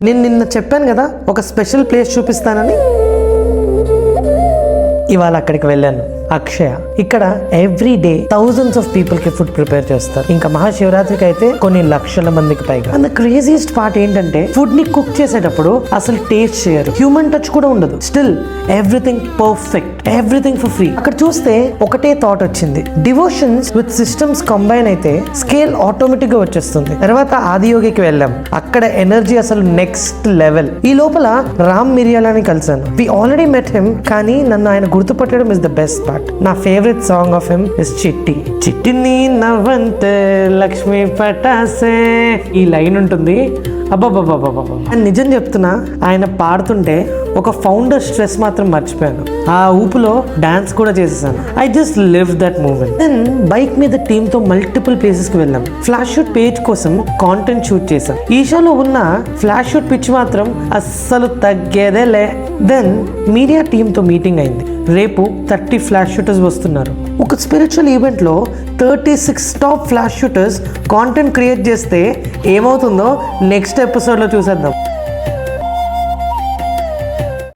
నేను నిన్న చెప్పాను కదా ఒక స్పెషల్ ప్లేస్ చూపిస్తానని. ఇవాళ అక్కడికి వెళ్ళాను. అక్షయ. ఇక్కడ every day thousands of people కి ఫుడ్ ప్రిపేర్ చేస్తారు. ఇంకా మహాశివరాత్రికి అయితే కొన్ని లక్షల మందికి పైగా. అండ్ ద క్రేజియస్ట్ పార్ట్ ఏంటంటే ఫుడ్ ని కుక్ చేసేటప్పుడు అసలు టేస్ట్ చేయరు, హ్యూమన్ టచ్ కూడా ఉండదు. Still everything perfect, everything for free. అక్కడ చూస్తే ఒకటే థాట్ వచ్చింది, డివోషన్స్ విత్ సిస్టమ్స్ కంబైన్ అయితే స్కేల్ ఆటోమేటిక్ గా వచ్చేస్తుంది. తర్వాత ఆదియోగికి వెళ్ళాం. అక్కడ ఎనర్జీ అసలు నెక్స్ట్ లెవెల్. ఈ లోపల రామ్ మిరియాలని కలిసాను. వి ఆల్రెడీ మెట్ హిమ్, కానీ నన్ను ఆయన గుర్తుపట్టడం ఇస్ ద బెస్ట్ పార్ట్. నా favourite song of him is Chitti. చిట్టిని నవ్వంతే లక్ష్మి పటాసే, ఈ లైన్ ఉంటుంది. అబ్బాబ్బాబ్బాబ్బా, నిజం చెప్తున్నా, ఆయన పాడుతుంటే ఒక ఫౌండర్ స్ట్రెస్ మాత్రం మర్చిపోయాను. ఆ ఊపులో డాన్స్ కూడా చేసేసాను. I just live that moment. Then bike మీద టీమ్ తో మల్టిపుల్ ప్లేసెస్ కి వెళ్ళాం. ఫ్లాష్ షూట్ పేజ్ కోసం కాంటెంట్ షూట్ చేసాం. ఈ షోలో ఉన్న ఫ్లాష్ షూట్ పిచ్ మాత్రం అస్సలు తగ్గేదేలే. దెన్ మీడియా టీమ్ తో మీటింగ్ అయింది. రేపు 30 ఫ్లాష్ షూటర్స్ వస్తున్నారు. ఒక స్పిరిచువల్ ఈవెంట్ లో 36 top flash shooters content create చేస్తే ఏమవుతుందో నెక్స్ట్ ఎపిసోడ్ లో చూసేద్దాం.